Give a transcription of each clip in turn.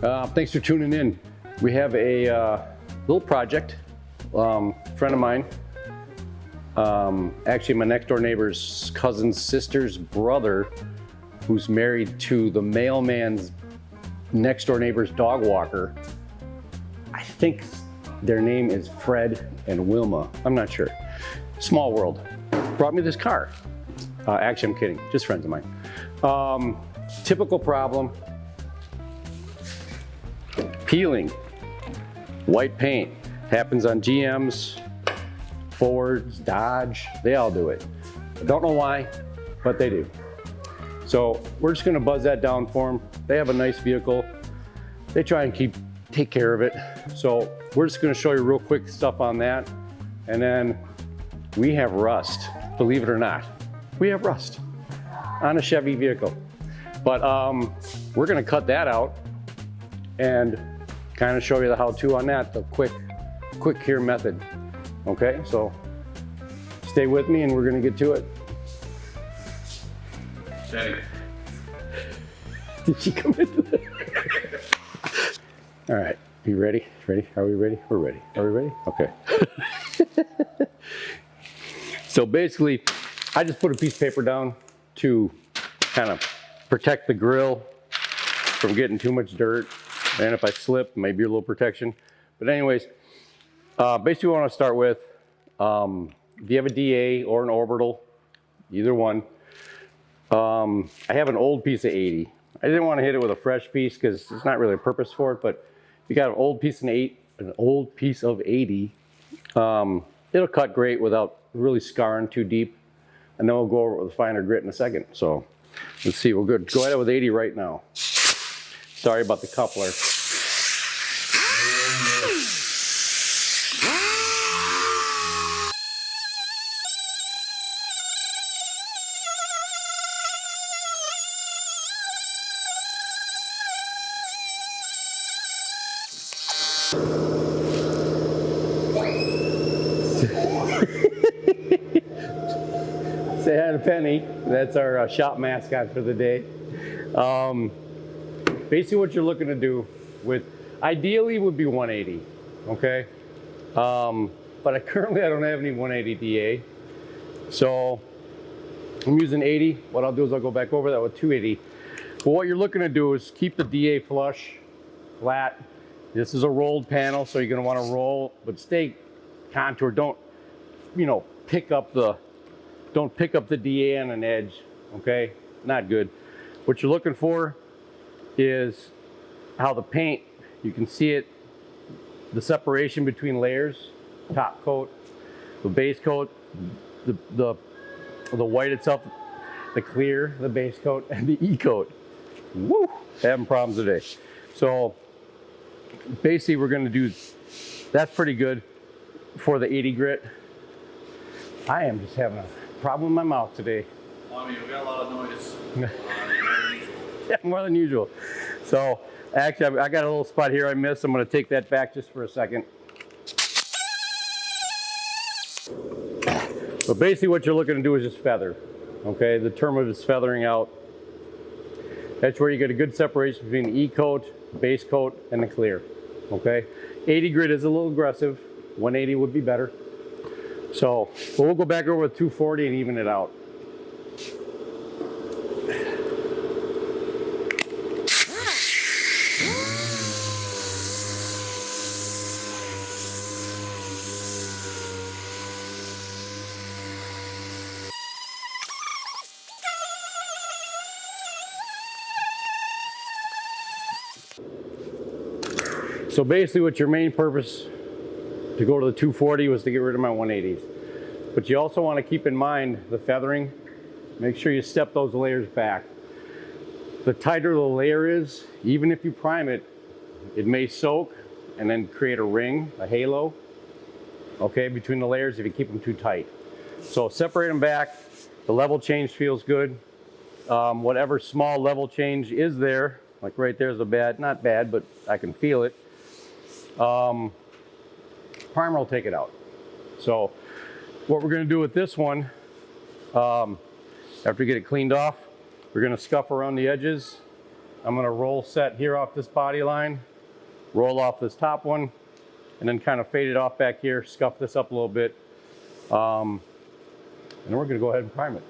Thanks for tuning in. We have a little project. Friend of mine, actually my next door neighbor's cousin's sister's brother, who's married to the mailman's next door neighbor's dog walker. I think their name is Fred and Wilma. I'm not sure. Small world. Brought me this car. Actually, I'm kidding. Just friends of mine. Typical problem. Peeling. White paint. Happens on GMs, Fords, Dodge. They all do it. I don't know why, but they do. So we're just gonna buzz that down for them. They have a nice vehicle. They try and take care of it. So we're just gonna show you real quick stuff on that. And then we have rust, believe it or not. We have rust on a Chevy vehicle. But we're gonna cut that out and kind of show you the how-to on that, the quick cure method. Okay, so stay with me and we're gonna get to it. Steady. Did she come into that? All right, you ready? Ready? Are we ready? We're ready. Are we ready? Okay. So basically, I just put a piece of paper down to kind of protect the grill from getting too much dirt. And if I slip, maybe a little protection. But anyways, basically what I want to start with, if you have a DA or an orbital, either one, I have an old piece of 80. I didn't want to hit it with a fresh piece because there's not really a purpose for it, but if you got an old piece of 80, it'll cut great without really scarring too deep. And then we'll go over it with finer grit in a second. So let's see, we're good. Go ahead with 80 right now. Sorry about the coupler. Say hi to Penny. That's our shop mascot for the day. Basically what you're looking to do with, ideally would be 180, okay? But currently I don't have any 180 DA. So I'm using 80. What I'll do is I'll go back over that with 280. But what you're looking to do is keep the DA flush, flat. This is a rolled panel, so you're gonna wanna roll, but stay contoured. Don't, pick up the DA on an edge, okay? Not good. What you're looking for is how the paint, you can see it, the separation between layers, top coat, the base coat, the white itself, the clear, the base coat, and the E-coat. Woo, having problems today. So basically we're gonna do, that's pretty good for the 80 grit. I am just having a problem in my mouth today. Well, I mean, we got a lot of noise. Yeah, more than usual. So actually, I got a little spot here I missed. I'm going to take that back just for a second. But basically what you're looking to do is just feather. Okay, the term of it is feathering out. That's where you get a good separation between the E-coat, base coat, and the clear. Okay, 80 grit is a little aggressive. 180 would be better. So we'll go back over with 240 and even it out. So basically what your main purpose to go to the 240 was to get rid of my 180s. But you also want to keep in mind the feathering. Make sure you step those layers back. The tighter the layer is, even if you prime it, it may soak and then create a ring, a halo, okay, between the layers if you keep them too tight. So separate them back. The level change feels good. Whatever small level change is there, like right there's a bad, not bad, but I can feel it. Primer will take it out. So what we're gonna do with this one, after we get it cleaned off, we're gonna scuff around the edges I'm gonna roll set here off this body line, roll off this top one, and then kind of fade it off back here, scuff this up a little bit. And then we're gonna go ahead and prime it.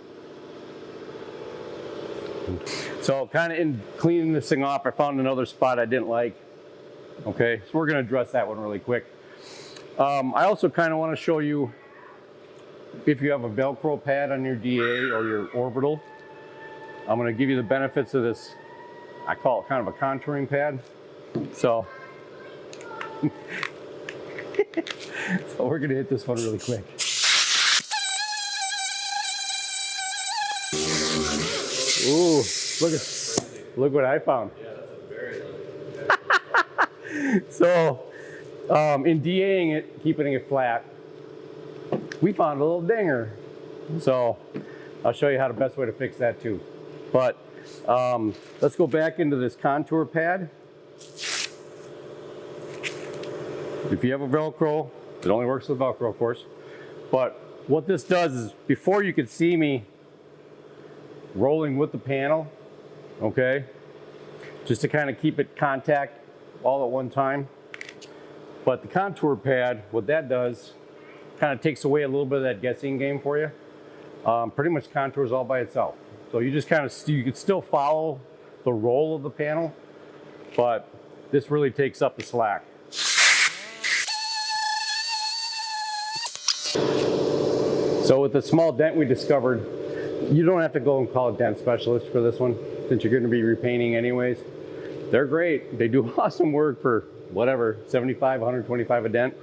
So kind of in cleaning this thing off, I found another spot I didn't like. Okay, so we're gonna address that one really quick. I also kind of want to show you if you have a Velcro pad on your DA or your orbital. I'm gonna give you the benefits of this. I call it kind of a contouring pad. So, so we're gonna hit this one really quick. Ooh, look what I found. Yeah, that's a very So, in DAing it, keeping it flat, we found a little dinger. So, I'll show you how the best way to fix that too. But let's go back into this contour pad. If you have a Velcro, it only works with Velcro, of course. But what this does is, before you could see me rolling with the panel, okay, just to kind of keep it contact all at one time. But the contour pad, what that does, kind of takes away a little bit of that guessing game for you. Pretty much contours all by itself. So you just kind of, you can still follow the roll of the panel, but this really takes up the slack. So with the small dent we discovered, you don't have to go and call a dent specialist for this one, since you're going to be repainting anyways. They're great. They do awesome work for whatever, 75, 125 a dent.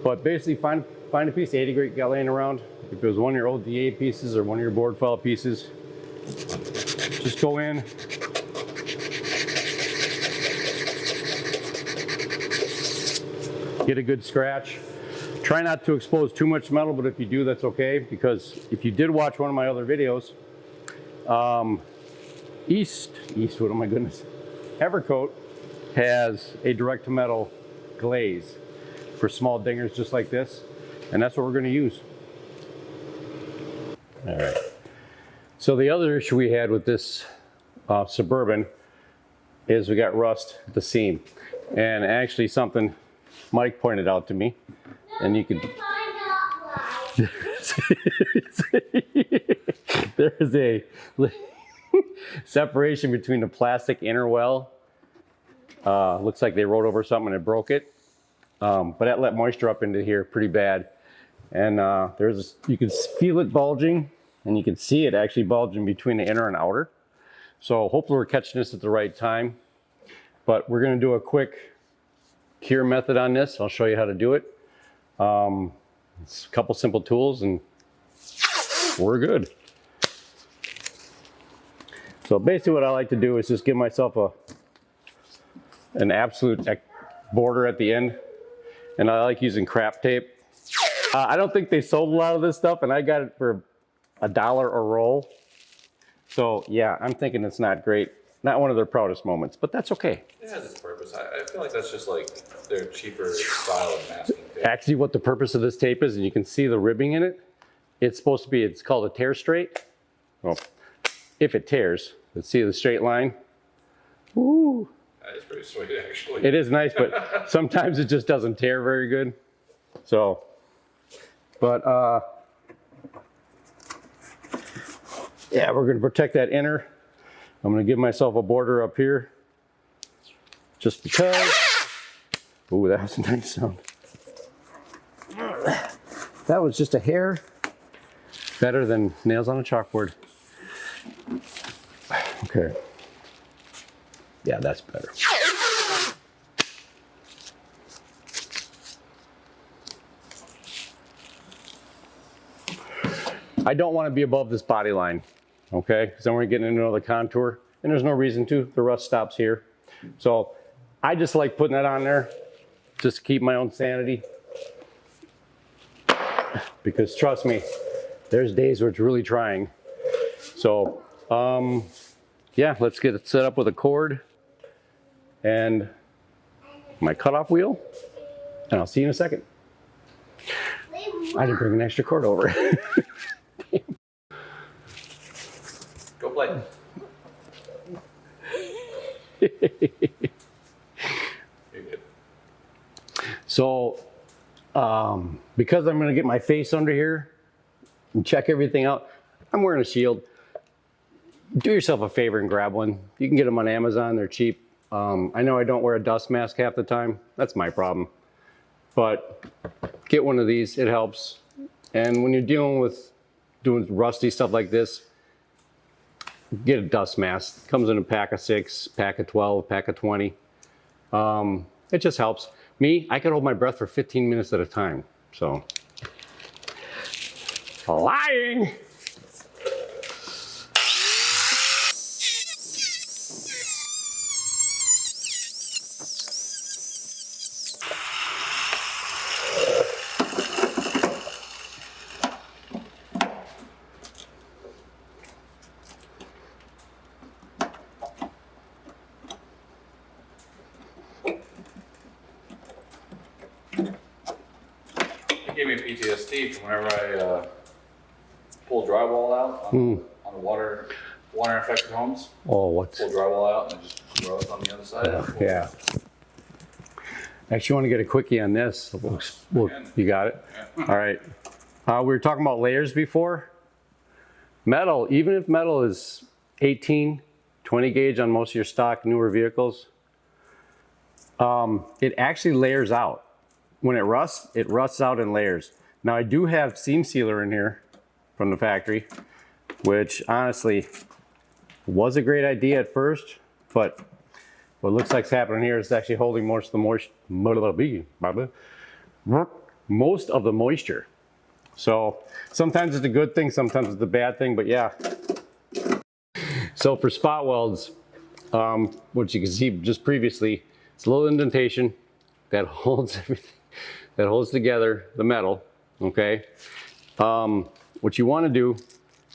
But basically find a piece of 80 grit you got laying around. If it was one of your old DA pieces or one of your board file pieces, just go in, get a good scratch. Try not to expose too much metal, but if you do, that's okay, because if you did watch one of my other videos, Eastwood, oh my goodness, Evercoat has a direct to metal glaze for small dingers just like this, and that's what we're going to use. All right. So the other issue we had with this Suburban is we got rust at the seam, and actually something Mike pointed out to me, and you can. There is a separation between the plastic inner well. Looks like they wrote over something and it broke it, but that let moisture up into here pretty bad. And you can feel it bulging, and you can see it actually bulging between the inner and outer. So hopefully we're catching this at the right time. But we're going to do a quick cure method on this. I'll show you how to do it. It's a couple simple tools and we're good. So basically what I like to do is just give myself an absolute border at the end. And I like using crap tape. I don't think they sold a lot of this stuff, and I got it for $1 a roll. So yeah, I'm thinking it's not great. Not one of their proudest moments, but that's okay. It has its purpose. I feel like that's just like their cheaper style of masking tape. Actually, what the purpose of this tape is, and you can see the ribbing in it, it's supposed to be, it's called a tear straight. Well, if it tears, let's see the straight line. Woo. That is pretty sweet, actually. It is nice, but sometimes it just doesn't tear very good. So, but yeah, we're gonna protect that inner. I'm gonna give myself a border up here, just because. Ooh, that was a nice sound. That was just a hair better than nails on a chalkboard. Okay. Yeah, that's better. I don't want to be above this body line, okay? Because then we're getting into another contour, and there's no reason to. The rust stops here. So I just like putting that on there just to keep my own sanity. Because trust me, there's days where it's really trying. So, yeah, let's get it set up with a cord and my cutoff wheel, and I'll see you in a second. I didn't bring an extra cord over. Go play. You're good. So, because I'm gonna get my face under here and check everything out, I'm wearing a shield. Do yourself a favor and grab one. You can get them on Amazon, they're cheap. I know I don't wear a dust mask half the time. That's my problem. But get one of these, it helps. And when you're dealing with doing rusty stuff like this, get a dust mask. Comes in a pack of 6, pack of 12, pack of 20. It just helps. Me, I can hold my breath for 15 minutes at a time. So, lying. It gave me PTSD from whenever I pull drywall out on the water infected homes. Oh, what's? Pull drywall out and it just grows on the other side. Yeah. Actually, want to get a quickie on this. You got it? Yeah. All right. We were talking about layers before. Metal, even if metal is 18, 20 gauge on most of your stock newer vehicles, it actually layers out. When it rusts out in layers. Now I do have seam sealer in here from the factory, which honestly was a great idea at first, but what looks like is happening here is actually holding most of the moisture. So sometimes it's a good thing, sometimes it's a bad thing, but yeah. So for spot welds, which you can see just previously, it's a little indentation that holds everything, that holds together the metal, okay? What you want to do,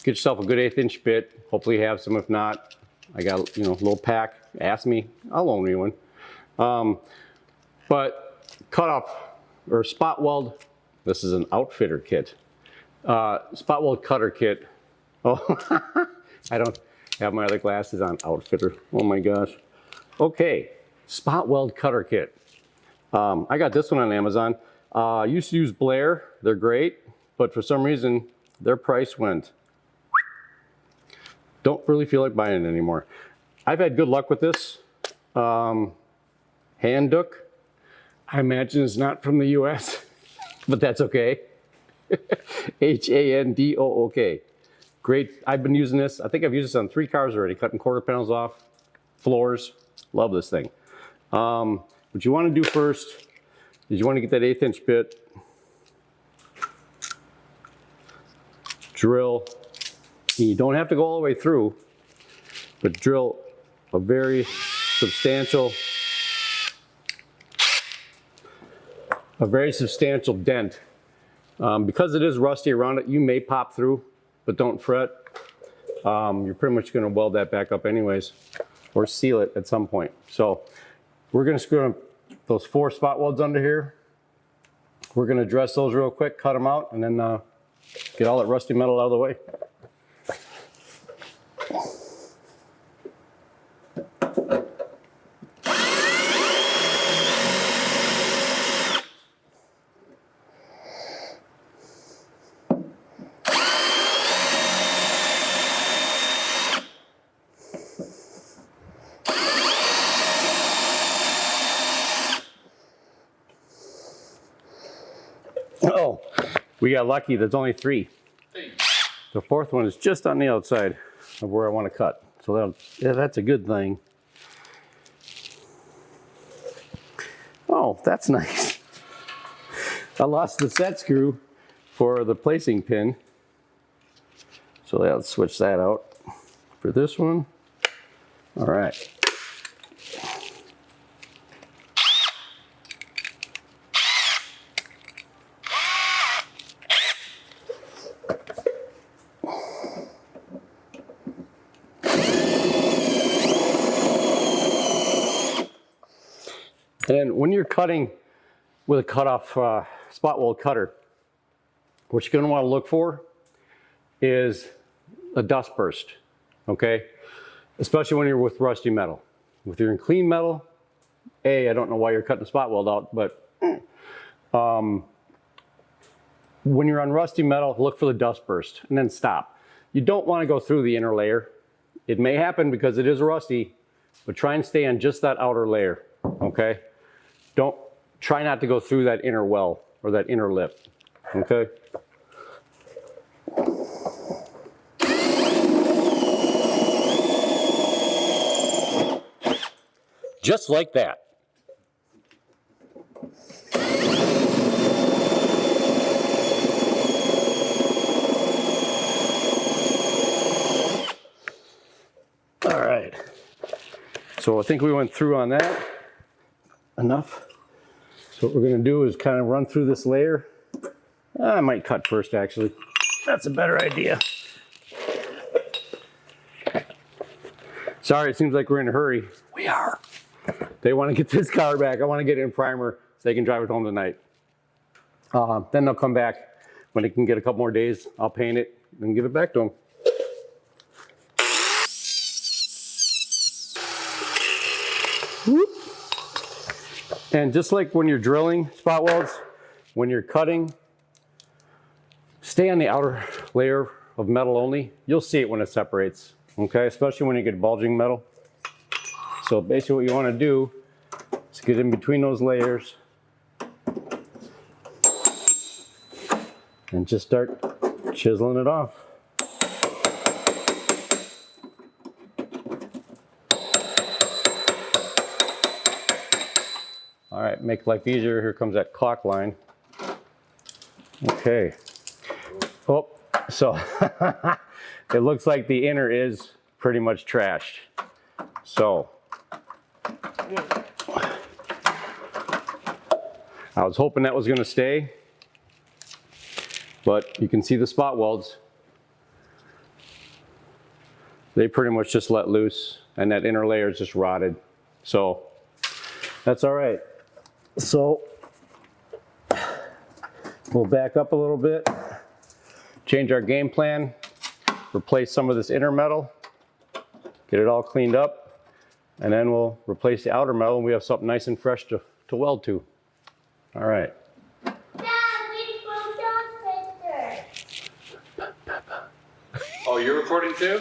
get yourself a good 1/8 inch bit. Hopefully you have some. If not, I got, a little pack. Ask me, I'll loan you one. But cut off or spot weld, this is an outfitter kit. Spot weld cutter kit. Oh, I don't have my other glasses on. Outfitter, oh my gosh. Okay, spot weld cutter kit. I got this one on Amazon. I used to use Blair, they're great, but for some reason their price went. Don't really feel like buying it anymore. I've had good luck with this. Handook, I imagine it's not from the US, but that's okay. Handook. Great, I've been using this. I think I've used this on 3 cars already, cutting quarter panels off, floors. Love this thing. What you want to do first is you want to get that 1/8 inch bit, drill. You don't have to go all the way through, but drill a very substantial dent. Because it is rusty around it, you may pop through, but don't fret. You're pretty much going to weld that back up anyways, or seal it at some point. So we're going to screw in those 4 spot welds under here. We're going to dress those real quick, cut them out, and then get all that rusty metal out of the way. Oh, we got lucky. There's only 3. The 4th one is just on the outside of where I want to cut. So that's a good thing. Oh, that's nice. I lost the set screw for the placing pin. So let's switch that out for this one. All right. And then when you're cutting with a cutoff spot weld cutter, what you're going to want to look for is a dust burst, okay? Especially when you're with rusty metal. if you're in clean metal, I don't know why you're cutting the spot weld out, but when you're on rusty metal, look for the dust burst and then stop. You don't want to go through the inner layer. It may happen because it is rusty, but try and stay on just that outer layer, okay? Try not to go through that inner well or that inner lip, okay? Just like that. All right. So I think we went through on that enough. So what we're going to do is kind of run through this layer. I might cut first, actually. That's a better idea. Sorry, it seems like we're in a hurry. We are. They want to get this car back. I want to get it in primer so they can drive it home tonight. Then they'll come back when they can get a couple more days. I'll paint it and give it back to them. Whoop. And just like when you're drilling spot welds, when you're cutting, stay on the outer layer of metal only. You'll see it when it separates, okay? Especially when you get bulging metal. So basically what you want to do is get in between those layers and just start chiseling it off. All right, make life easier. Here comes that caulk line. Okay. Oh, so it looks like the inner is pretty much trashed. So I was hoping that was going to stay, but you can see the spot welds. They pretty much just let loose, and that inner layer is just rotted. So that's all right. So we'll back up a little bit, change our game plan, replace some of this inner metal, get it all cleaned up, and then we'll replace the outer metal and we have something nice and fresh to weld to. All right. Dad, we broke your picture. Oh, you're recording too?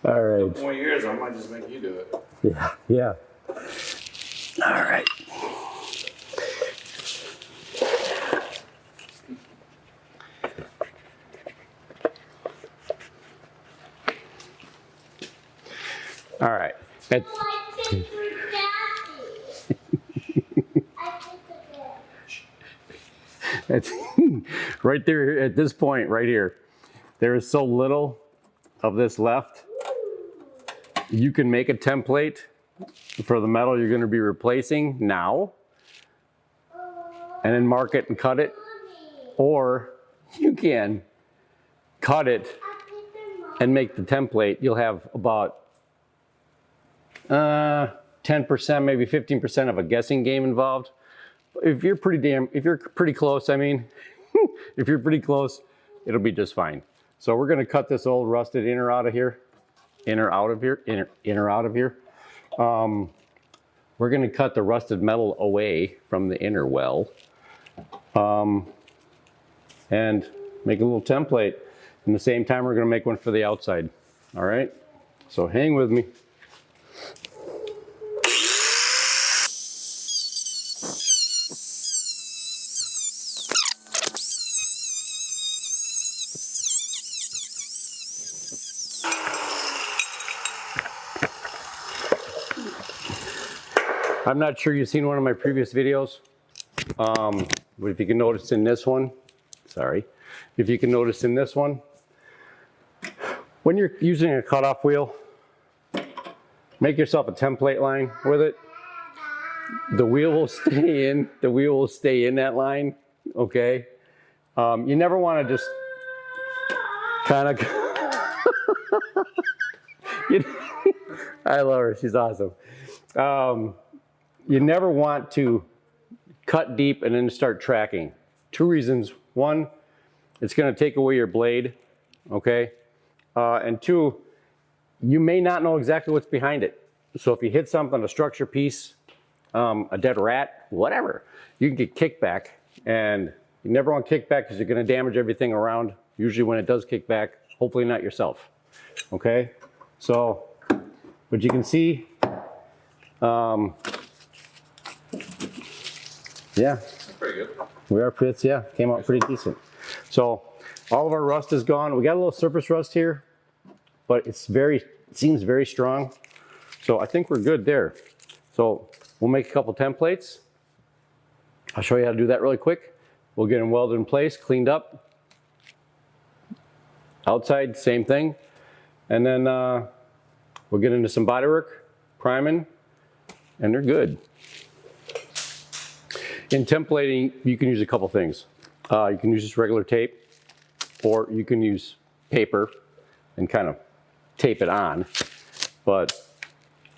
All right. More years, I might just make you do it. Yeah, yeah. All right. All right. That- Oh, I picked your daddy. I picked the bed. It's right there at this point, right here. There is so little of this left. You can make a template for the metal you're going to be replacing now, and then mark it and cut it, or you can cut it and make the template. You'll have about 10%, maybe 15% of a guessing game involved. If you're pretty close, I mean, if you're pretty close, it'll be just fine. So we're going to cut this old rusted inner out of here. Inner out of here. We're going to cut the rusted metal away from the inner well, and make a little template. At the same time, we're going to make one for the outside. All right, so hang with me. I'm not sure you've seen one of my previous videos, but if you can notice in this one, if you can notice in this one, when you're using a cutoff wheel, make yourself a template line with it. The wheel will stay in. The wheel will stay in that line. Okay. You never want to just kind of. I love her. She's awesome. You never want to cut deep and then start tracking. Two reasons. One, it's going to take away your blade okay? And two, you may not know exactly what's behind it. So if you hit something, a structure piece, a dead rat, whatever, you can get kickback. And you never want kickback because you're going to damage everything around. Usually when it does kick back, hopefully not yourself, okay? So, but you can see, yeah, Pretty good. we are pretty, yeah, came out pretty decent. So all of our rust is gone. We got a little surface rust here, but it seems very strong. So I think we're good there. So we'll make a couple templates. I'll show you how to do that really quick. We'll get them welded in place, cleaned up. Outside, same thing. And then we'll get into some body work, priming, and they're good. In templating, you can use a couple things. You can use just regular tape, or you can use paper and kind of tape it on. But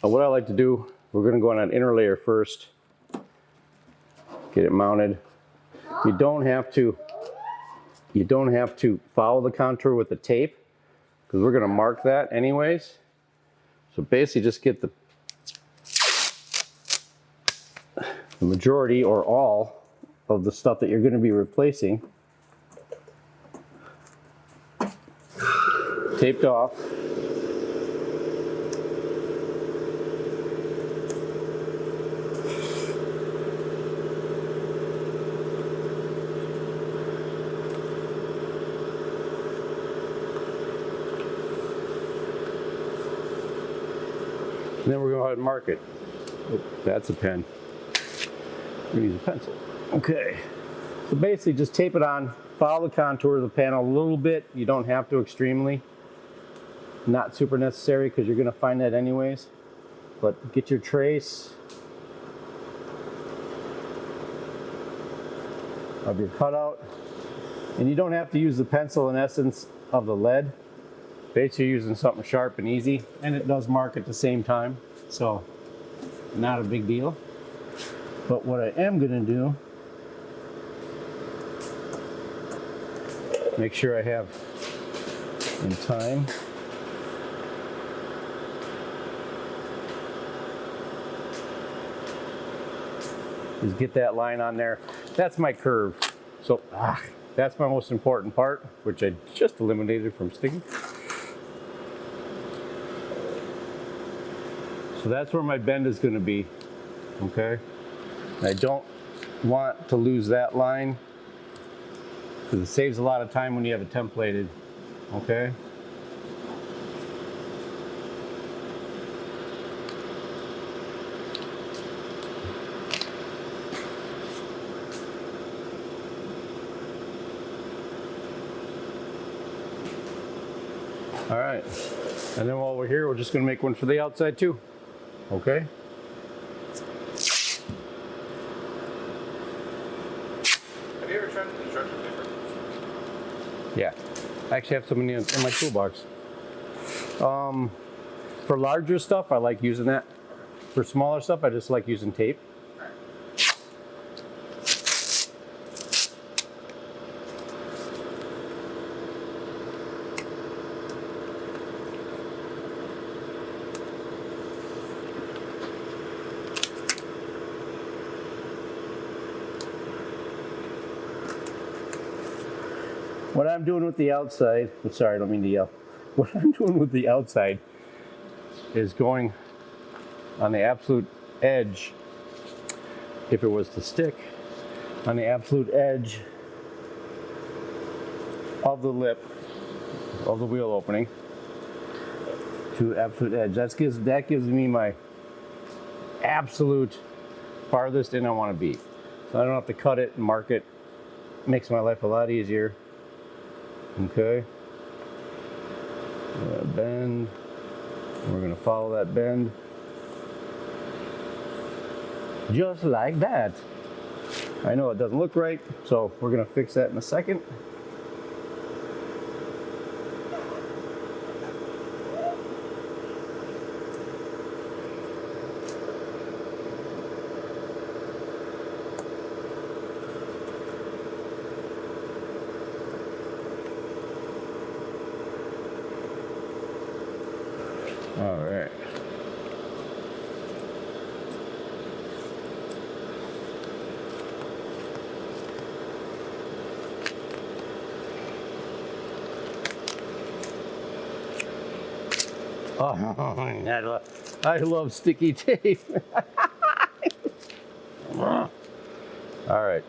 what I like to do, we're going to go on an inner layer first, get it mounted. You don't have to follow the contour with the tape because we're going to mark that anyways. So basically just get the majority or all of the stuff that you're going to be replacing taped off. And then we're going to go ahead and mark it. Oh, that's a pen. We use a pencil. Okay. So basically just tape it on, follow the contour of the panel a little bit. You don't have to extremely. Not super necessary because you're going to find that anyways. But get your trace of your cutout. And you don't have to use the pencil in essence of the lead. Basically you're using something sharp and easy, and it does mark at the same time, so not a big deal. But what I am going to do, make sure I have in time. Is get that line on there. That's my curve. So that's my most important part, which I just eliminated from sticking. So that's where my bend is going to be, okay? I don't want to lose that line because it saves a lot of time when you have it templated, okay? All right, and then while we're here, we're just going to make one for the outside too. Okay. Have you ever tried construction paper? Yeah, I actually have some in my toolbox. For larger stuff, I like using that. For smaller stuff, I just like using tape. What I'm doing with the outside, I'm sorry, I don't mean to yell. What I'm doing with the outside is going on the absolute edge, if it was to stick, on the absolute edge of the lip of the wheel opening to absolute edge. That gives me my absolute farthest in I want to be. So I don't have to cut it and mark it. Makes my life a lot easier. Okay, bend, we're going to follow that bend just like that. I know it doesn't look right, so we're going to fix that in a second. All right. Oh, I love sticky tape. All right,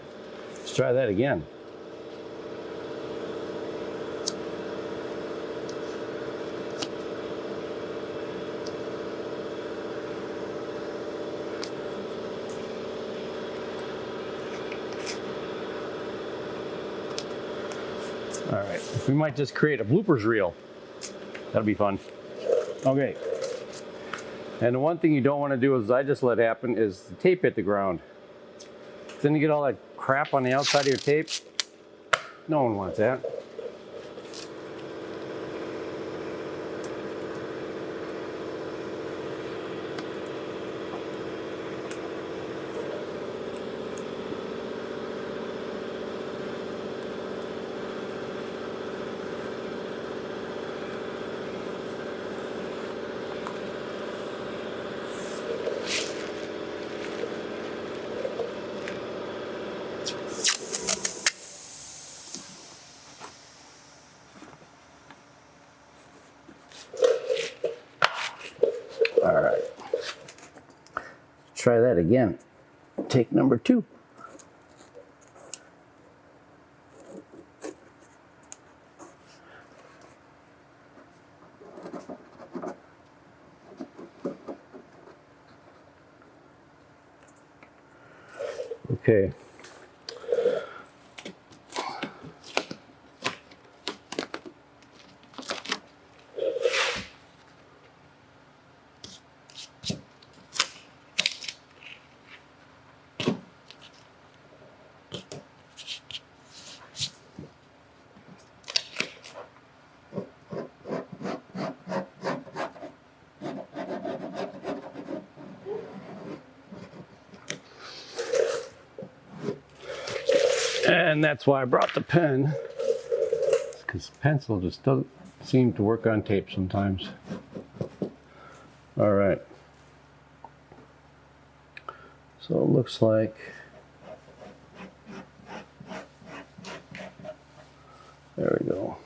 let's try that again. All right, we might just create a bloopers reel. That'll be fun. Okay. And the one thing you don't want to do is I just let happen is the tape hit the ground. Then you get all that crap on the outside of your tape. No one wants that. All right. Try that again. Take number 2. Okay. And that's why I brought the pen, because pencil just doesn't seem to work on tape sometimes. All right. So it looks like there we go.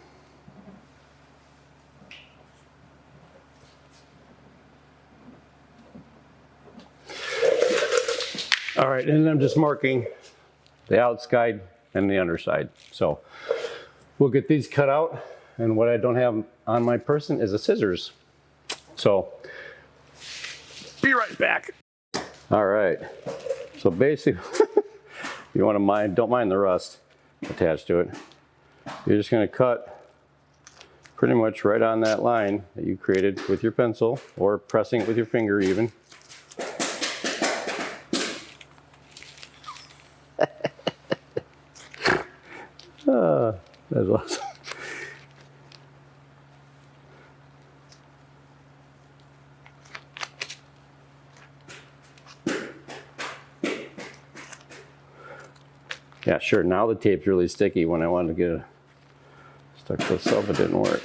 All right, and I'm just marking the outside and the underside. So we'll get these cut out, and what I don't have on my person is a scissors. So be right back. All right, so basically you want to don't mind the rust attached to it. You're just going to cut pretty much right on that line that you created with your pencil, or pressing it with your finger even. That's awesome. Yeah, sure. Now the tape's really sticky. When I wanted to get it stuck to itself, it didn't work.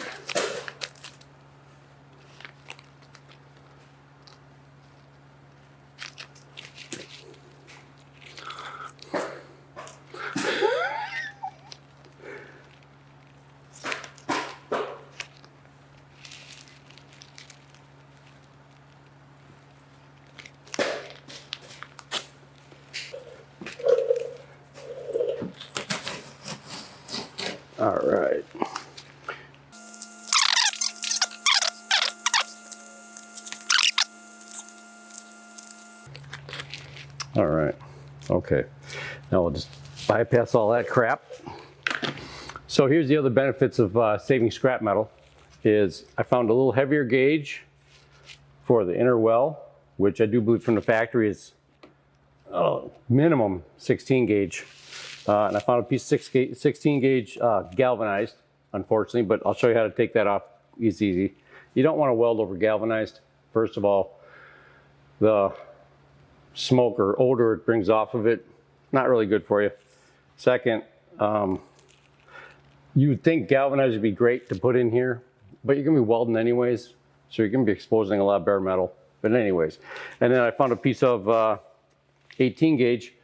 All right. All right. Okay. Now we'll just bypass all that crap. So here's the other benefits of saving scrap metal is I found a little heavier gauge for the inner well, which I do believe from the factory is minimum 16 gauge. And I found a piece of 16 gauge galvanized, unfortunately, but I'll show you how to take that off easy. You don't want to weld over galvanized. First of all, the smoke or odor it brings off of it, not really good for you. Second, you would think galvanized would be great to put in here, but you're gonna be welding anyways. So you're going to be exposing a lot of bare metal. But anyways, and then I found a piece of 18 gauge,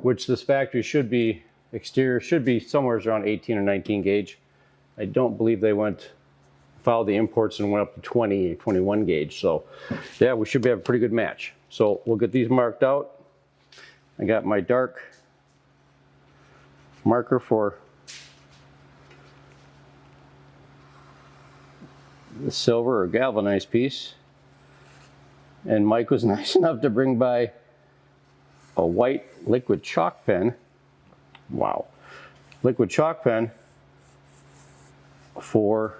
which this factory should be, exterior should be somewhere around 18 or 19 gauge. I don't believe they followed the imports and went up to 20 or 21 gauge. So yeah, we should have a pretty good match. So we'll get these marked out. I got my dark marker for the silver or galvanized piece. And Mike was nice enough to bring by a white liquid chalk pen. Wow. Liquid chalk pen for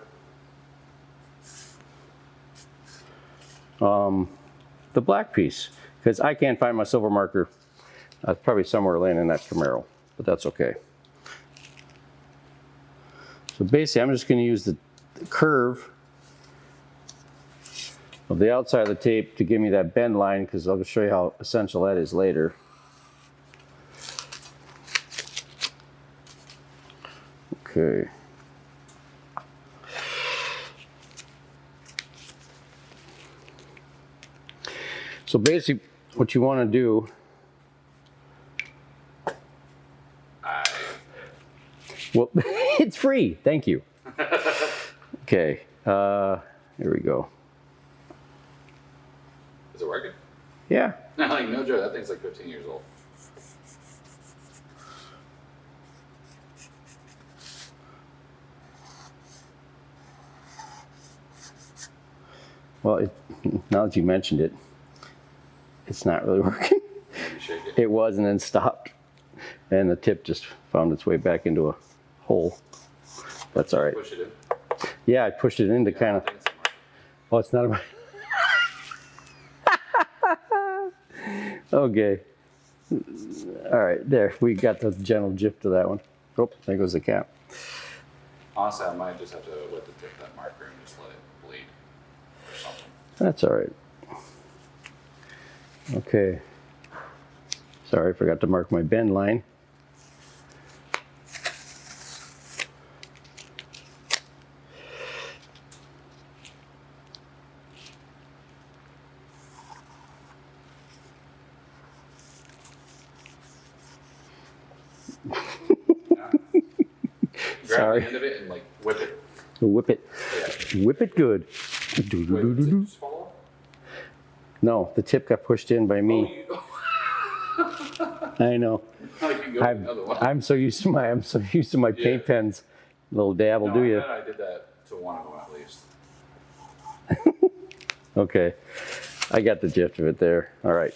the black piece, because I can't find my silver marker. It's probably somewhere laying in that Camaro, but that's okay. So basically, I'm just going to use the curve of the outside of the tape to give me that bend line, because I'll show you how essential that is later. Okay. So basically, what you want to do, well, it's free. Thank you. Okay, here we go. Is it working? Yeah. Like, no joke, that thing's like 15 years old. Well, now that you mentioned it, it's not really working. Maybe shake it. It was and then stopped, and the tip just found its way back into a hole. That's all right. Push it in. Yeah, I pushed it in to kind of. I think it's a marker. Oh, it's not about. Okay. All right, there. We got the general gist of that one. Oh, there goes the cap. Honestly, I might just have to wet the tip of that marker and just let it bleed or something. That's all right. Okay. Sorry, I forgot to mark my bend line. Grab Sorry. the end of it and like whip it. Whip it. Yeah. Whip it good. Wait, does it just fall off? No, the tip got pushed in by me. I know. Oh, you can go with another one. I'm so used to my Yeah. paint pens. Little dab will No, do I you. bet I did that to one of them at least. Okay, I got the gist of it there. All right,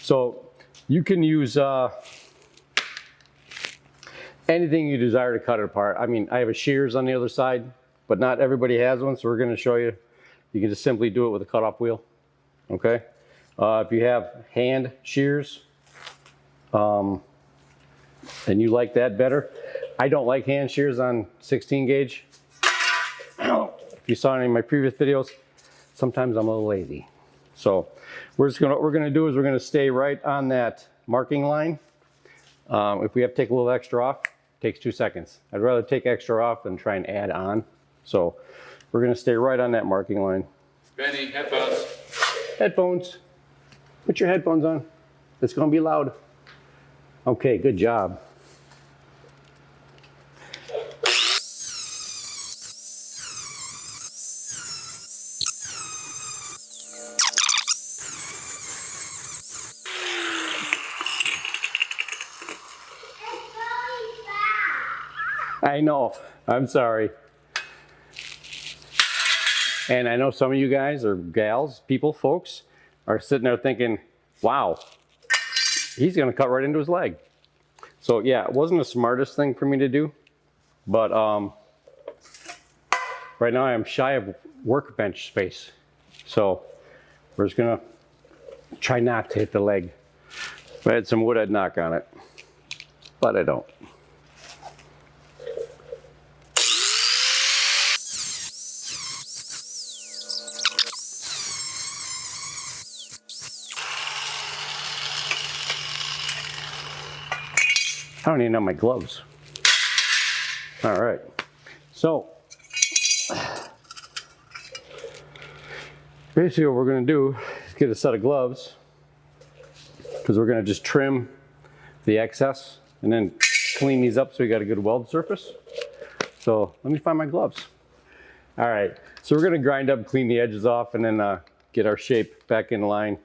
so you can use anything you desire to cut it apart. I mean, I have a shears on the other side, but not everybody has one, so we're going to show you. You can just simply do it with a cutoff wheel. Okay, if you have hand shears, and you like that better, I don't like hand shears on 16 gauge. If you saw any of my previous videos, sometimes I'm a little lazy. So what we're gonna do is we're gonna stay right on that marking line. If we have to take a little extra off, it takes 2 seconds. I'd rather take extra off than try and add on. So we're gonna stay right on that marking line. Benny, headphones. Headphones. Put your headphones on. It's gonna be loud. Okay, good job. It's going fast. I know, I'm sorry. And I know some of you guys or gals, people, folks, are sitting there thinking, wow, he's gonna cut right into his leg. So yeah, it wasn't the smartest thing for me to do, but right now I am shy of workbench space. So we're just gonna try not to hit the leg. If I had some wood, I'd knock on it, but I don't. I don't even have my gloves. All right. So basically what we're gonna do is get a set of gloves, because we're gonna just trim the excess and then clean these up so we got a good weld surface. So let me find my gloves. All right, so we're gonna grind up, clean the edges off, and then get our shape back in line.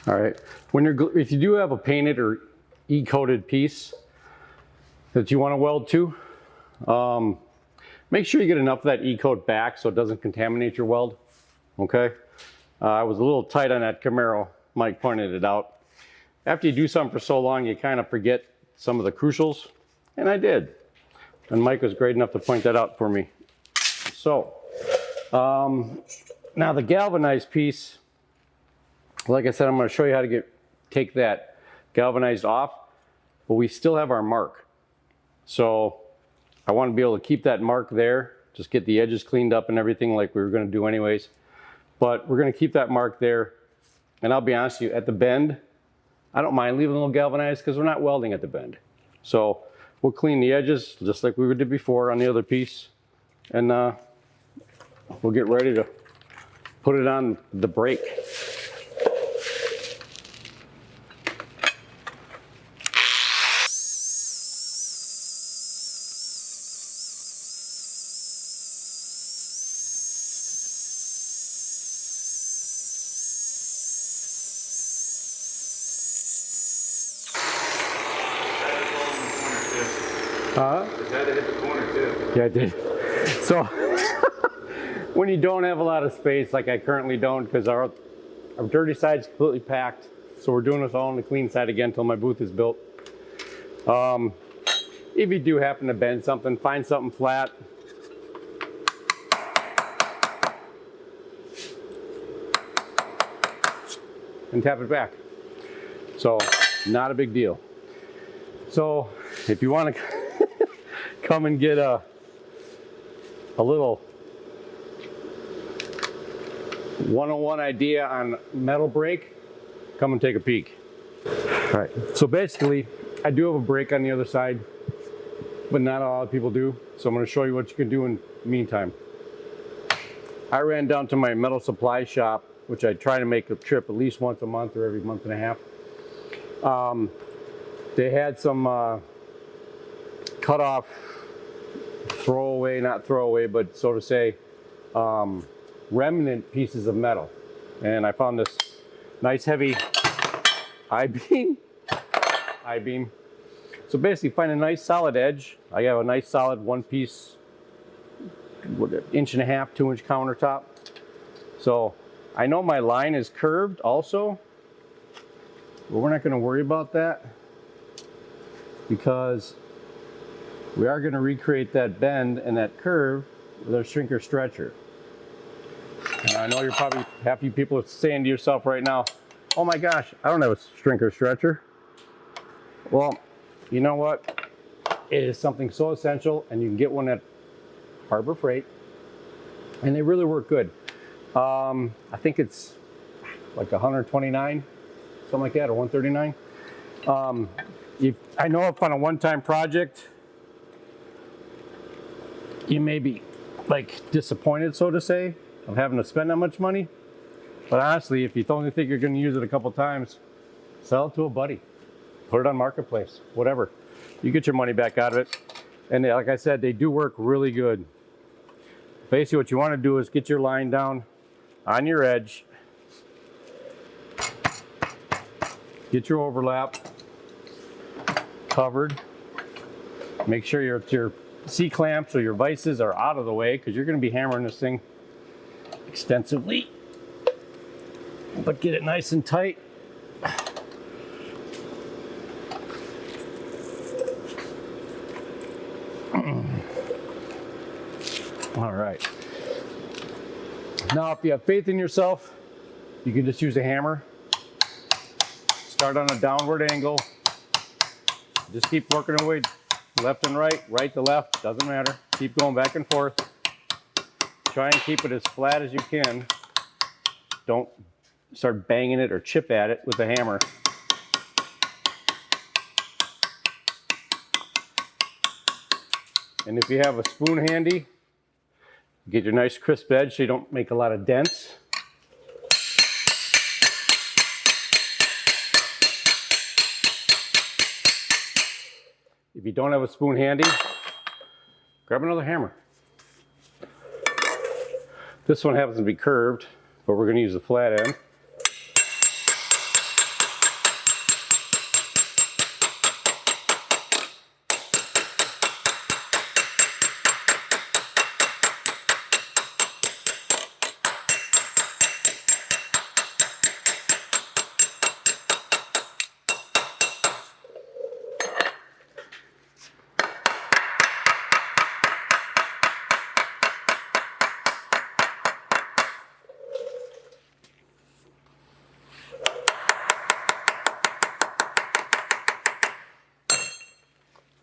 All right, if you do have a painted or E-coated piece that you want to weld to, make sure you get enough of that E-coat back so it doesn't contaminate your weld, okay? I was a little tight on that Camaro. Mike pointed it out. After you do something for so long, you kind of forget some of the crucials, and I did. And Mike was great enough to point that out for me. So, now the galvanized piece, like I said, I'm going to show you how to take that galvanized off, but we still have our mark. So I want to be able to keep that mark there, just get the edges cleaned up and everything like we were going to do anyways. But we're going to keep that mark there. And I'll be honest with you, at the bend, I don't mind leaving a little galvanized because we're not welding at the bend. So we'll clean the edges just like we did before on the other piece. And we'll get ready to put it on the brake. It had to hit the corner too. Yeah, I did. So when you don't have a lot of space, like I currently don't, because our dirty side's completely packed, so we're doing this all on the clean side again until my booth is built. If you do happen to bend something, find something flat. And tap it back. So not a big deal. So if you want to come and get a little 101 idea on metal brake, come and take a peek. All right, so basically I do have a brake on the other side, but not a lot of people do. So I'm going to show you what you can do in the meantime. I ran down to my metal supply shop, which I try to make a trip at least once a month or every month and a half. They had some cut off, throwaway, not throwaway, but so to say, remnant pieces of metal. And I found this nice heavy I-beam. So basically find a nice solid edge. I have a nice solid one piece, 1.5 inch, 2-inch countertop. So I know my line is curved also, but we're not going to worry about that because we are going to recreate that bend and that curve with our shrinker stretcher. And I know you're probably, half you people are saying to yourself right now, oh my gosh, I don't have a shrinker stretcher. Well, you know what? It is something so essential, and you can get one at Harbor Freight, and they really work good. I think it's like 129, something like that, or 139. I know if on a one-time project, you may be like disappointed, so to say, of having to spend that much money. But honestly, if you only think you're going to use it a couple times, sell it to a buddy. Put it on Marketplace, whatever. You get your money back out of it. And like I said, they do work really good. Basically, what you want to do is get your line down on your edge. Get your overlap covered. Make sure your C-clamps or your vices are out of the way because you're going to be hammering this thing extensively. But get it nice and tight. All right. Now, if you have faith in yourself, you can just use a hammer. Start on a downward angle. Just keep working away left and right, right to left, doesn't matter. Keep going back and forth. Try and keep it as flat as you can. Don't start banging it or chip at it with a hammer. And if you have a spoon handy, get your nice crisp edge so you don't make a lot of dents. If you don't have a spoon handy, grab another hammer. This one happens to be curved, but we're going to use the flat end.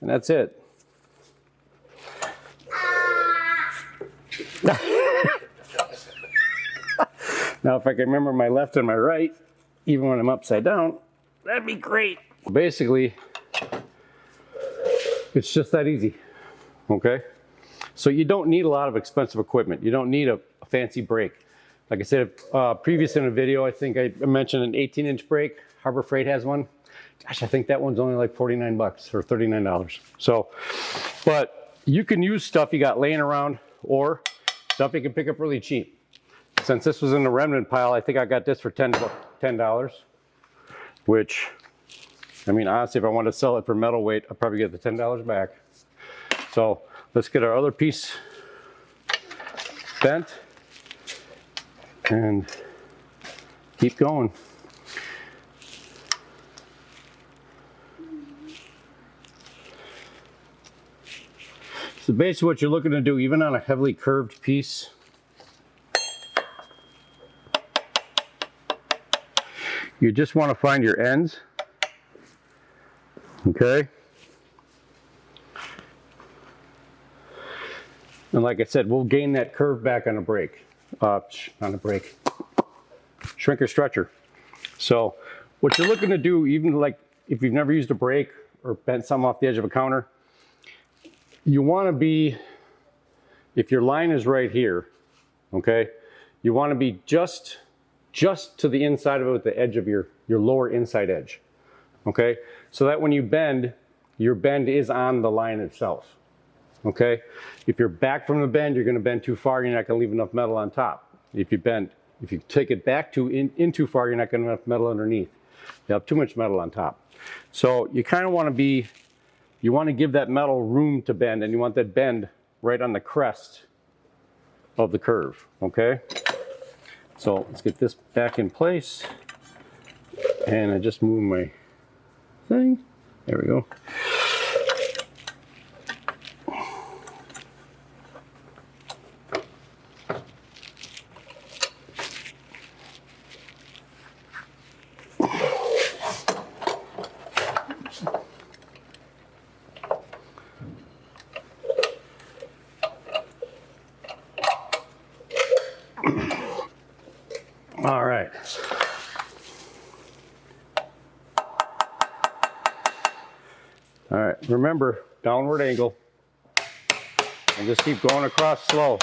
And that's it. Now, if I can remember my left and my right, even when I'm upside down, that'd be great. Basically, it's just that easy, okay? So you don't need a lot of expensive equipment. You don't need a fancy brake. Like I said, previous in a video, I think I mentioned an 18-inch brake. Harbor Freight has one. Gosh, I think that one's only like 49 bucks or $39. So, but you can use stuff you got laying around or stuff you can pick up really cheap. Since this was in the remnant pile, I think I got this for $10, which, I mean, honestly, if I wanted to sell it for metal weight, I'd probably get the $10 back. So let's get our other piece bent and keep going. So basically what you're looking to do, even on a heavily curved piece, you just want to find your ends, okay? And like I said, we'll gain that curve back on a brake, shrink or stretcher. So what you're looking to do, even like if you've never used a brake or bent something off the edge of a counter, you want to be, if your line is right here, okay, you want to be just to the inside of it with the edge of your lower inside edge, okay? So that when you bend, your bend is on the line itself, okay? If you're back from the bend, you're going to bend too far, you're not going to leave enough metal on top. If you take it back in too far, you're not going to have enough metal underneath. You have too much metal on top. So you kind of want to be, you want to give that metal room to bend, and you want that bend right on the crest of the curve, okay? So let's get this back in place. And I just moved my thing. There we go. All right. All right, remember, downward angle. And just keep going across slow.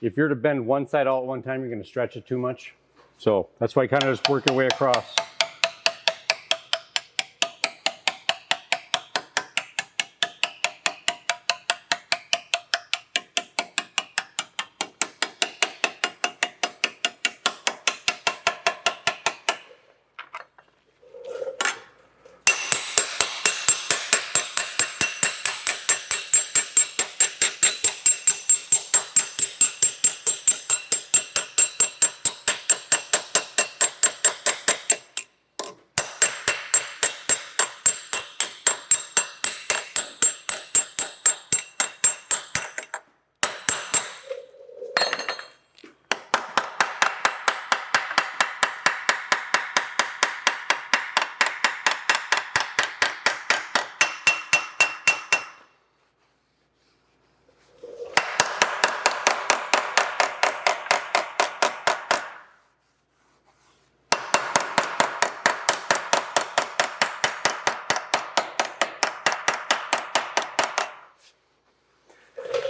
If you're to bend one side all at one time, you're going to stretch it too much. So that's why you kind of just work your way across.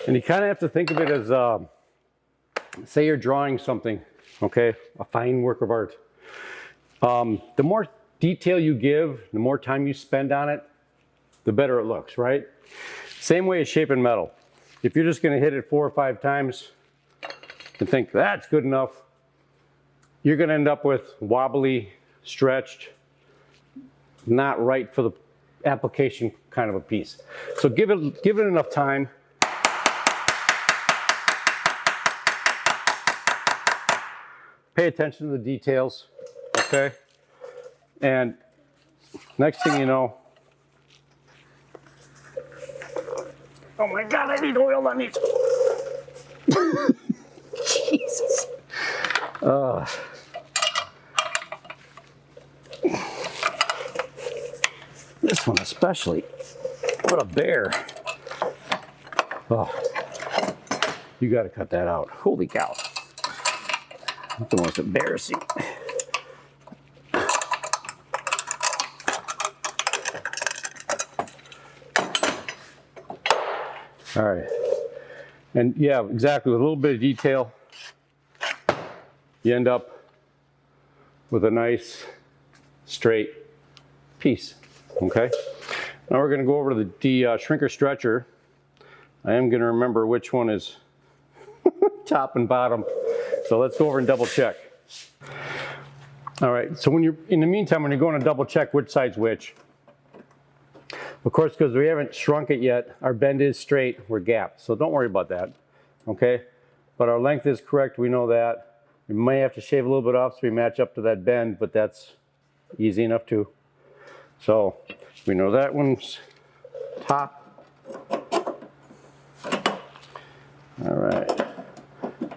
And you kind of have to think of it as, say you're drawing something, okay, a fine work of art. The more detail you give, the more time you spend on it, the better it looks, right? Same way as shaping metal. If you're just going to hit it 4 or 5 times and think that's good enough, you're going to end up with wobbly, stretched, not right for the application kind of a piece. So give it enough time. Pay attention to the details, okay? And next thing you know, oh my God, I need oil on these. Jesus. This one especially. What a bear. Oh, you got to cut that out. Holy cow. That's the most embarrassing. All right. And yeah, exactly. With a little bit of detail, you end up with a nice straight piece. Okay. Now we're going to go over to the shrinker stretcher. I am going to remember which one is top and bottom. So let's go over and double check. All right. So when you're, in the meantime, when you're going to double check which side's which, of course, because we haven't shrunk it yet, our bend is straight, we're gapped. So don't worry about that, okay? But our length is correct, we know that. We may have to shave a little bit off so we match up to that bend, but that's easy enough too. So we know that one's top. All right,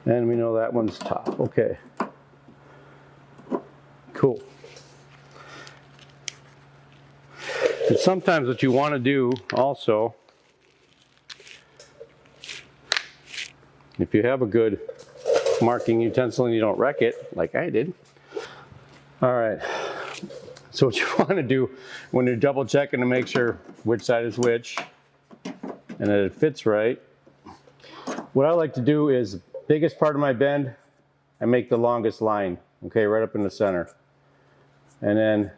and we know that one's top, okay. Cool. And sometimes what you want to do also, if you have a good marking utensil and you don't wreck it, like I did. All right, so what you want to do when you're double checking to make sure which side is which and that it fits right, what I like to do is, biggest part of my bend, I make the longest line, okay, right up in the center. And then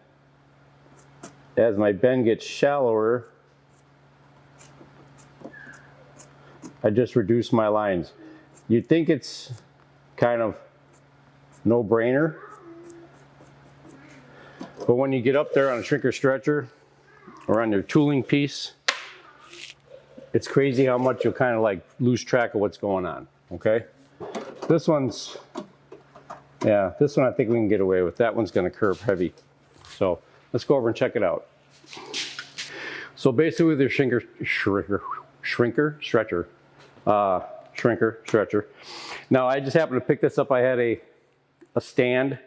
as my bend gets shallower, I just reduce my lines. You'd think it's kind of no-brainer, but when you get up there on a shrinker stretcher or on your tooling piece, it's crazy how much you'll kind of like lose track of what's going on, okay? This one's, yeah, this one I think we can get away with. That one's gonna curve heavy. So let's go over and check it out. So basically with your shrinker stretcher. Now I just happened to pick this up. I had a stand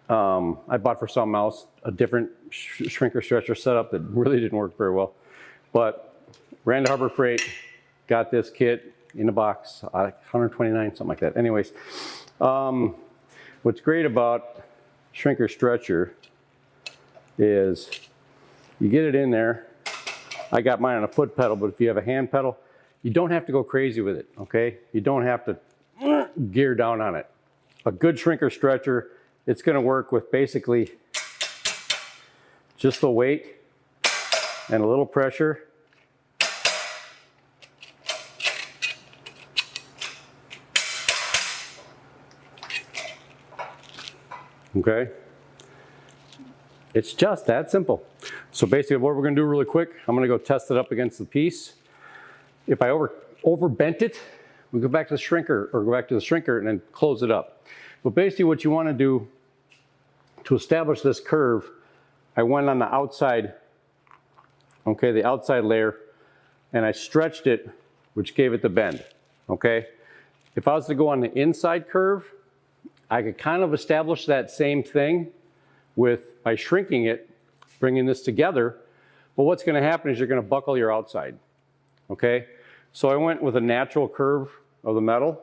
I bought for something else, a different shrinker stretcher setup that really didn't work very well. But ran to Harbor Freight, got this kit in a box, $129, something like that. Anyways, what's great about shrinker stretcher is you get it in there. I got mine on a foot pedal, but if you have a hand pedal, you don't have to go crazy with it, okay? You don't have to gear down on it. A good shrinker stretcher, it's gonna work with basically just the weight and a little pressure. Okay? It's just that simple. So basically what we're gonna do really quick, I'm gonna go test it up against the piece. If I over bent it, we go back to the shrinker, or go back to the shrinker and then close it up. But basically what you wanna do to establish this curve, I went on the outside, okay, the outside layer, and I stretched it, which gave it the bend, okay? If I was to go on the inside curve, I could kind of establish that same thing by shrinking it, bringing this together. But what's gonna happen is you're gonna buckle your outside, okay? So I went with a natural curve of the metal.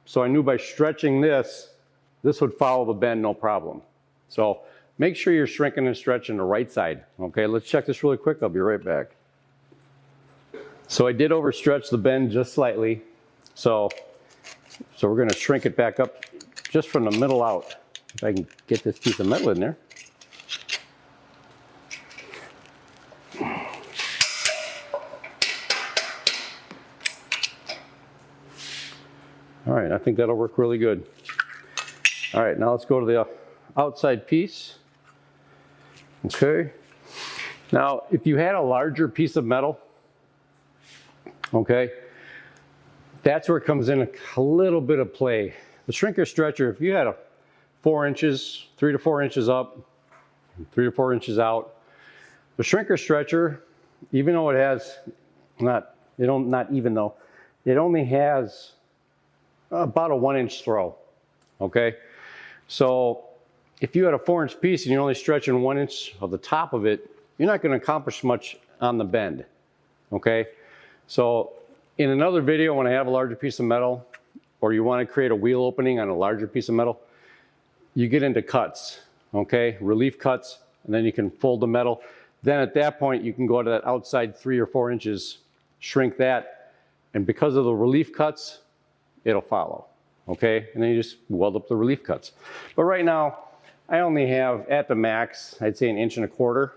So I knew by stretching this would follow the bend, no problem. So make sure you're shrinking and stretching the right side, okay? Let's check this really quick, I'll be right back. So I did overstretch the bend just slightly. So we're gonna shrink it back up just from the middle out. If I can get this piece of metal in there. All right, I think that'll work really good. All right, now let's go to the outside piece. Okay. Now, if you had a larger piece of metal, okay, that's where it comes in a little bit of play. The shrinker stretcher, if you had a 4 inches, 3 to 4 inches up, 3 to 4 inches out, the shrinker stretcher, even though it has it only has about a 1 inch throw. Okay, so if you had a 4 inch piece and you're only stretching 1 inch of the top of it, you're not going to accomplish much on the bend. Okay, so in another video, when I have a larger piece of metal, or you want to create a wheel opening on a larger piece of metal, you get into cuts. Okay, relief cuts, and then you can fold the metal. Then at that point, you can go to that outside 3 or 4 inches, shrink that, and because of the relief cuts, it'll follow. Okay, and then you just weld up the relief cuts. But right now, I only have at the max, I'd say 1.25 inches.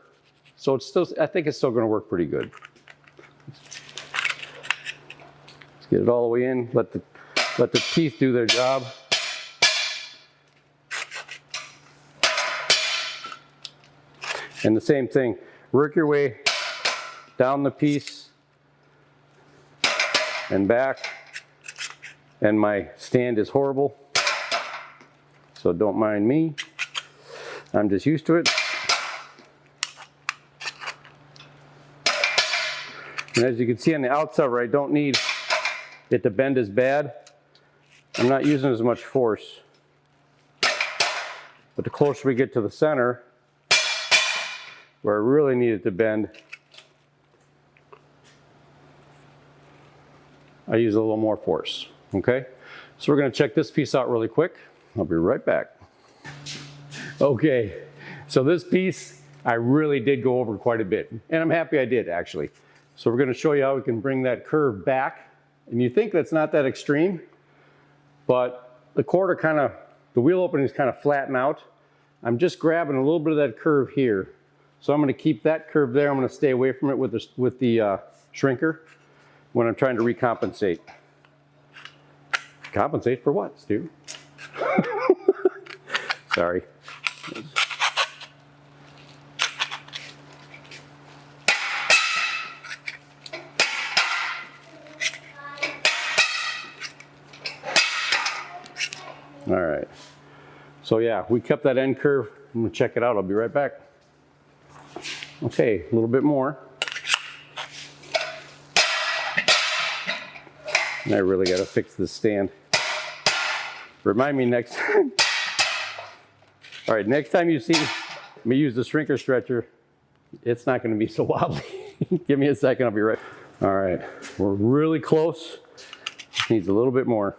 So it's still, I think it's still going to work pretty good. Let's get it all the way in. Let the teeth do their job. And the same thing, work your way down the piece and back. And my stand is horrible, so don't mind me. I'm just used to it. And as you can see on the outside where I don't need it to bend as bad, I'm not using as much force. But the closer we get to the center, where I really need it to bend, I use a little more force. Okay, so we're going to check this piece out really quick. I'll be right back. Okay, so this piece, I really did go over quite a bit, and I'm happy I did actually. So we're going to show you how we can bring that curve back, and you think that's not that extreme, but the wheel openings kind of flatten out. I'm just grabbing a little bit of that curve here. So I'm going to keep that curve there. I'm going to stay away from it with the shrinker when I'm trying to recompensate. Compensate for what, Stu? Sorry. All right. So yeah, we kept that end curve. I'm gonna check it out. I'll be right back. Okay, a little bit more. And I really got to fix this stand. Remind me next time. All right, next time you see me use the shrinker stretcher, it's not going to be so wobbly. Give me a second, I'll be right. All right, we're really close. Needs a little bit more.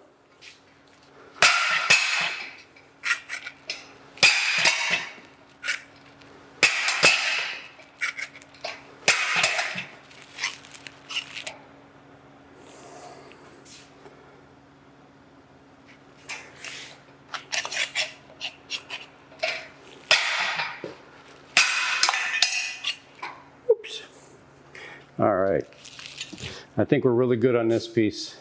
All right, I think we're really good on this piece.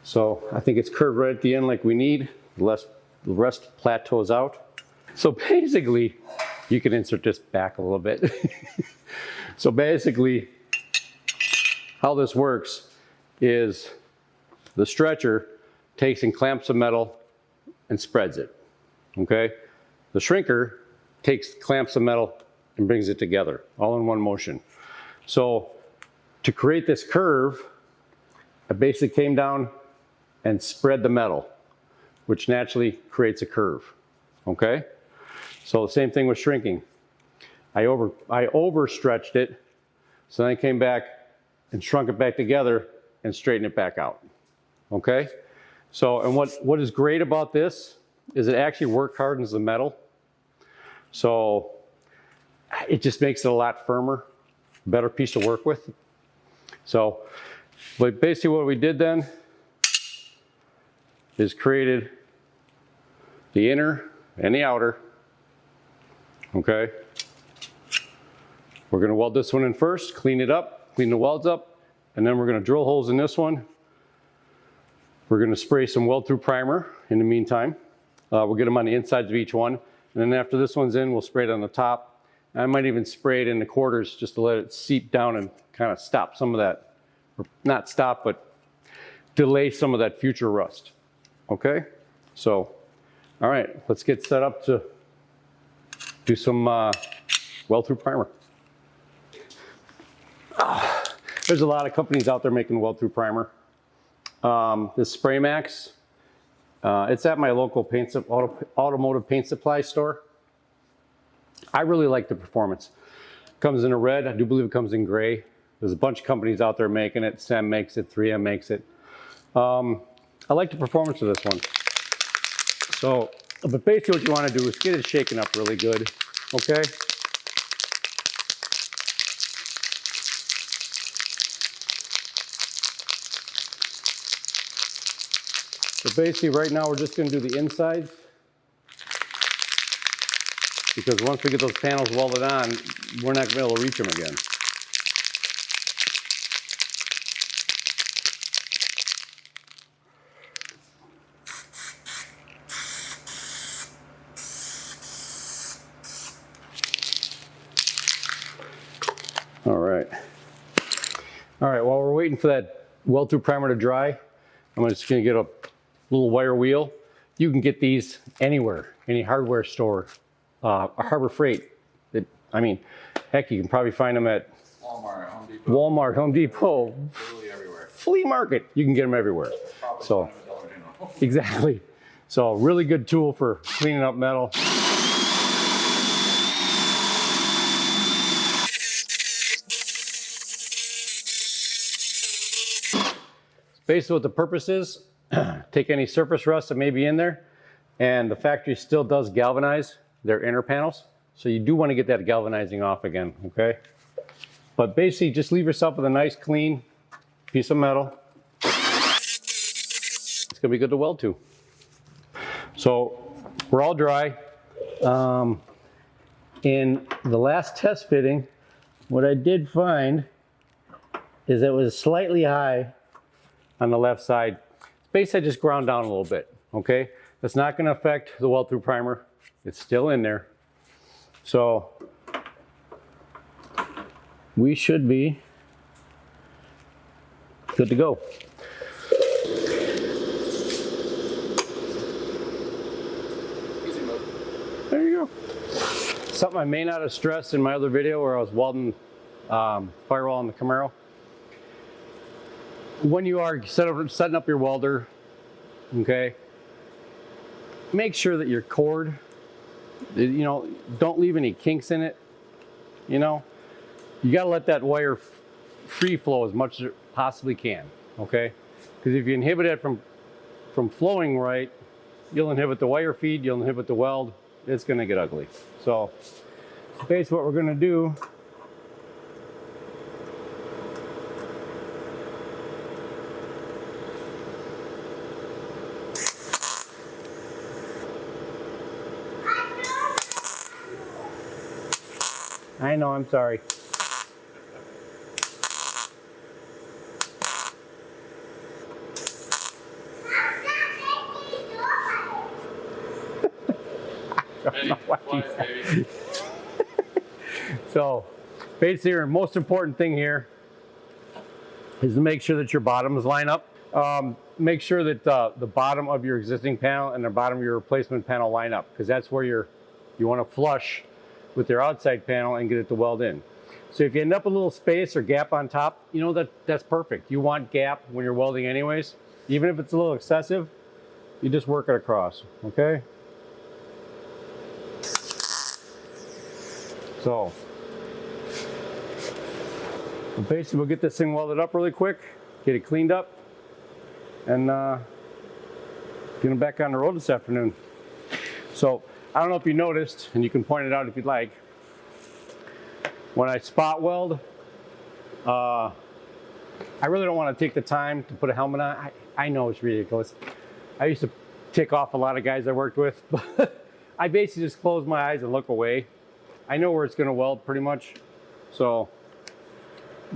So I think it's curved right at the end like we need. The rest plateaus out. So basically, you can insert this back a little bit. So basically, how this works is the stretcher takes and clamps the metal and spreads it, okay? The shrinker clamps the metal and brings it together, all in one motion. So to create this curve, I basically came down and spread the metal, which naturally creates a curve, okay? So the same thing with shrinking. I overstretched it, so then I came back and shrunk it back together and straightened it back out, okay? So, and what is great about this is it actually work hardens the metal. So it just makes it a lot firmer, better piece to work with. So, but basically what we did then is created the inner and the outer, okay? We're gonna weld this one in first, clean it up, clean the welds up, and then we're gonna drill holes in this one. We're gonna spray some weld-through primer in the meantime. We'll get them on the insides of each one. And then after this one's in, we'll spray it on the top. I might even spray it in the quarters just to let it seep down and kind of stop some of that, or not stop, but delay some of that future rust. Okay? So, all right, let's get set up to do some weld-through primer. There's a lot of companies out there making weld-through primer. This SprayMax, it's at my local automotive paint supply store. I really like the performance. Comes in a red. I do believe it comes in gray. There's a bunch of companies out there making it. SEM makes it. 3M makes it. I like the performance of this one. So, but basically what you want to do is get it shaken up really good. Okay? So basically right now we're just going to do the insides, because once we get those panels welded on, we're not going to be able to reach them again. All right. All right, while we're waiting for that weld-through primer to dry, I'm just going to get a little wire wheel. You can get these anywhere, any hardware store, Harbor Freight. I mean, heck, you can probably find them at Walmart, Home Depot, Literally everywhere. flea market. You can get them everywhere. Probably So, find them at Dollar General. exactly. So, really good tool for cleaning up metal. Basically what the purpose is, take any surface rust that may be in there, and the factory still does galvanize their inner panels. So you do want to get that galvanizing off again, okay? But basically just leave yourself with a nice clean piece of metal. It's gonna be good to weld to. So we're all dry. In the last test fitting, what I did find is it was slightly high on the left side. Basically, I just ground down a little bit, okay? That's not gonna affect the weld-through primer. It's still in there. So, we should be good to go. Easy mode. There you go. Something I may not have stressed in my other video where I was welding firewall on the Camaro. When you are setting up your welder, okay, make sure that your cord, you know, don't leave any kinks in it. You know, you got to let that wire free flow as much as it possibly can, okay? Because if you inhibit it from flowing right, you'll inhibit the wire feed, you'll inhibit the weld, it's going to get ugly. So basically what we're going to do, I know, I'm sorry. Baby. So basically the most important thing here is to make sure that your bottoms line up. Make sure that the bottom of your existing panel and the bottom of your replacement panel line up, because that's where you want to flush with your outside panel and get it to weld in. So if you end up with a little space or gap on top, you know that's perfect. You want gap when you're welding anyways. Even if it's a little excessive, you just work it across, okay? So basically we'll get this thing welded up really quick, get it cleaned up, and get them back on the road this afternoon. So I don't know if you noticed, and you can point it out if you'd like, when I spot weld, I really don't want to take the time to put a helmet on. I know it's ridiculous. I used to tick off a lot of guys I worked with, but I basically just close my eyes and look away. I know where it's going to weld pretty much. So,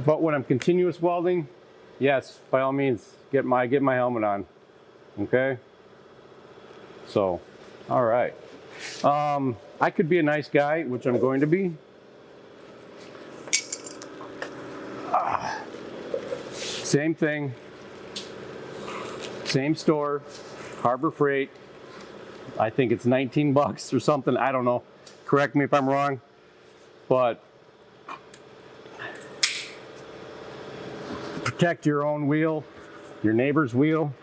but when I'm continuous welding, yes, by all means, get my helmet on. Okay. So, all right. I could be a nice guy, which I'm going to be. Same thing. Same store, Harbor Freight. I think it's 19 bucks or something. I don't know. Correct me if I'm wrong. But protect your own wheel, your neighbor's wheel,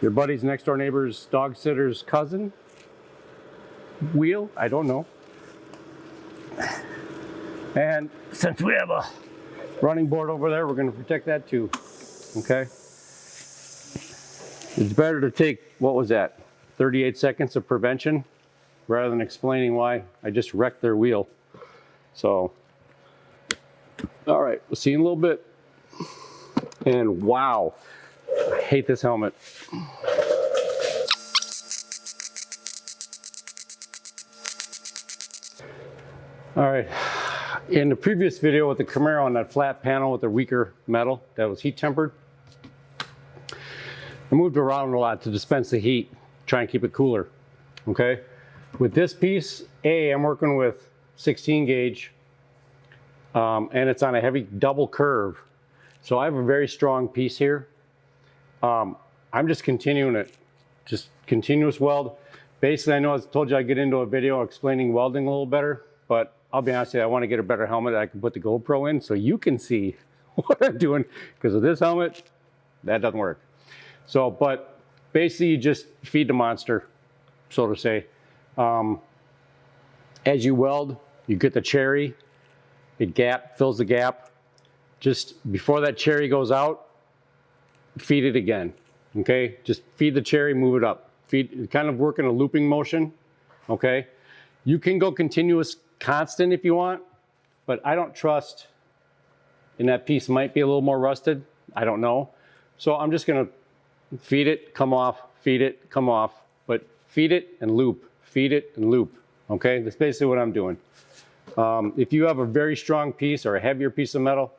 your buddy's next door neighbor's dog sitter's cousin wheel. I don't know. And since we have a running board over there, we're going to protect that too. Okay. It's better to take, what was that, 38 seconds of prevention rather than explaining why I just wrecked their wheel. So, all right, we'll see you in a little bit. And wow, I hate this helmet. All right, in the previous video with the Camaro on that flat panel with the weaker metal that was heat tempered, I moved around a lot to dispense the heat, try and keep it cooler, okay? With this piece, I'm working with 16 gauge, and it's on a heavy double curve. So I have a very strong piece here. I'm just continuing it, just continuous weld. Basically, I know I told you I'd get into a video explaining welding a little better, but I'll be honest with you, I want to get a better helmet that I can put the GoPro in so you can see what I'm doing, because with this helmet, that doesn't work. So, but basically you just feed the monster, so to say. As you weld, you get the cherry, it fills the gap. Just before that cherry goes out, feed it again, okay? Just feed the cherry, move it up. Kind of work in a looping motion, okay? You can go continuous constant if you want, but I don't trust, and that piece might be a little more rusted, I don't know. So I'm just gonna feed it, come off, feed it, come off, but feed it and loop, feed it and loop, okay? That's basically what I'm doing. If you have a very strong piece or a heavier piece of metal,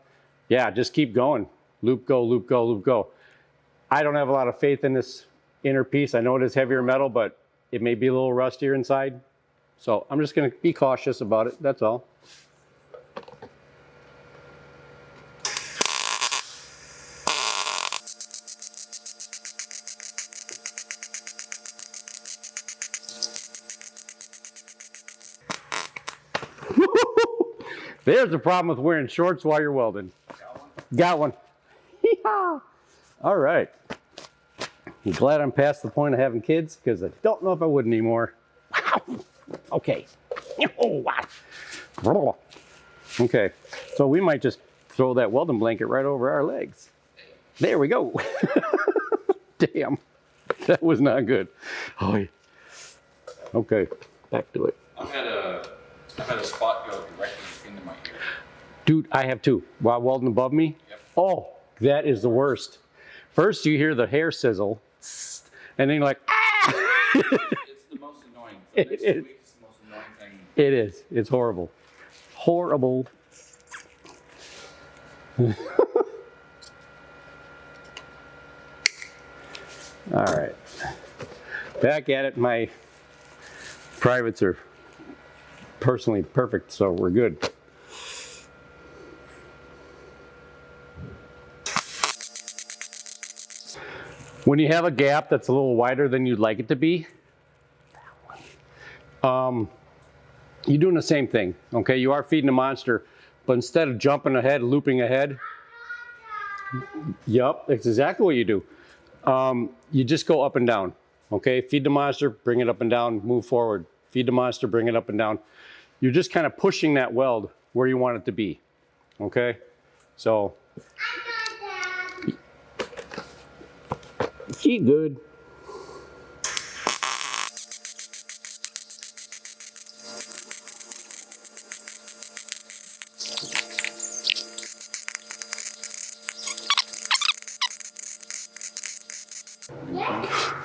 yeah, just keep going. Loop, go, loop, go, loop, go. I don't have a lot of faith in this inner piece. I know it is heavier metal, but it may be a little rustier inside. So I'm just gonna be cautious about it, that's all. There's the problem with wearing shorts while you're welding. Got one. Yeehaw. All right. I'm glad I'm past the point of having kids, because I don't know if I would anymore. Wow. Okay. Oh, wow. Okay. So we might just throw that welding blanket right over our legs. There we go. Damn. That was not good. Oh, yeah. Okay. Back to it. I've had a spot go directly into my ear. Dude, I have two. While welding above me? Yep. Oh, that is the worst. First, you hear the hair sizzle, and then you're like, ah! It's the most annoying. For the next 2 weeks, it's the most annoying thing. It is. It's horrible. Horrible. All right. Back at it. My privates are personally perfect, so we're good. When you have a gap that's a little wider than you'd like it to be, you're doing the same thing, okay? You are feeding the monster, but instead of jumping ahead, looping ahead, yep, that's exactly what you do. You just go up and down, okay? Feed the monster, bring it up and down, move forward. Feed the monster, bring it up and down. You're just kind of pushing that weld where you want it to be, okay? So, keep good.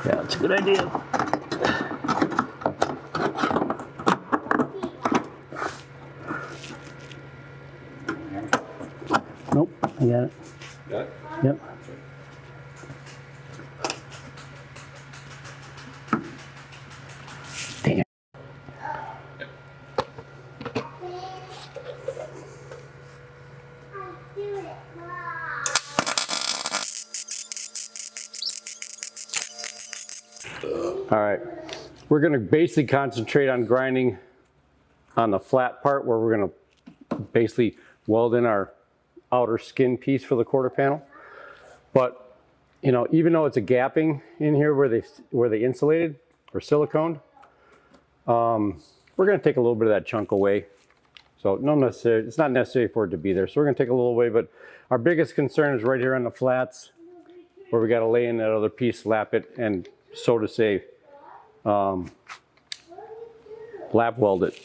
Yeah, it's a good idea. Nope, I got it. Got it? Yep. Damn. All right, we're gonna basically concentrate on grinding on the flat part where we're gonna basically weld in our outer skin piece for the quarter panel. But, you know, even though it's a gapping in here where they insulated or siliconed, we're gonna take a little bit of that chunk away. So it's not necessary for it to be there. So we're gonna take a little away, but our biggest concern is right here on the flats where we gotta lay in that other piece, lap it, and so to say, lap weld it.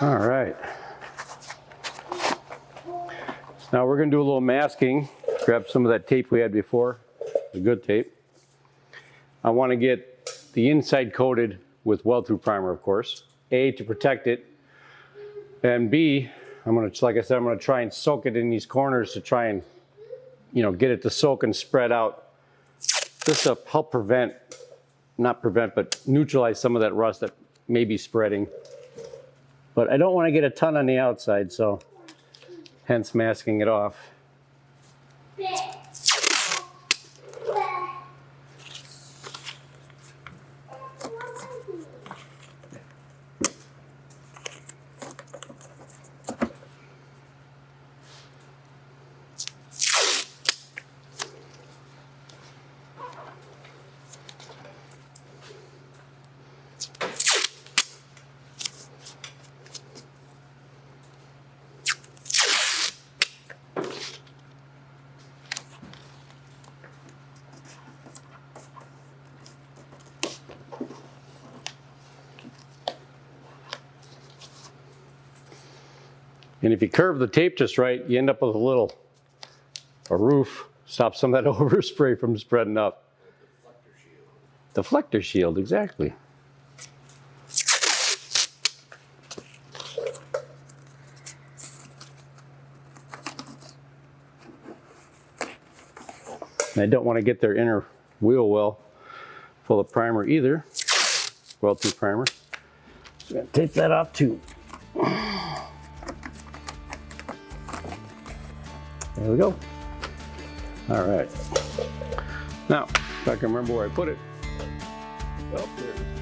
All right. Now we're going to do a little masking. Grab some of that tape we had before, the good tape. I want to get the inside coated with weld-through primer, of course. A, to protect it, and B, like I said, I'm going to try and soak it in these corners to try and, you know, get it to soak and spread out. Just to help but neutralize some of that rust that may be spreading. But I don't want to get a ton on the outside, so hence masking it off. And if you curve the tape just right, you end up with a roof, stop some of that overspray from spreading up. Deflector shield, exactly. And I don't want to get their inner wheel well full of primer either, weld-through primer. So I'm going to tape that off too. There we go. All right. Now, if I can remember where I put it. Oh, there it is.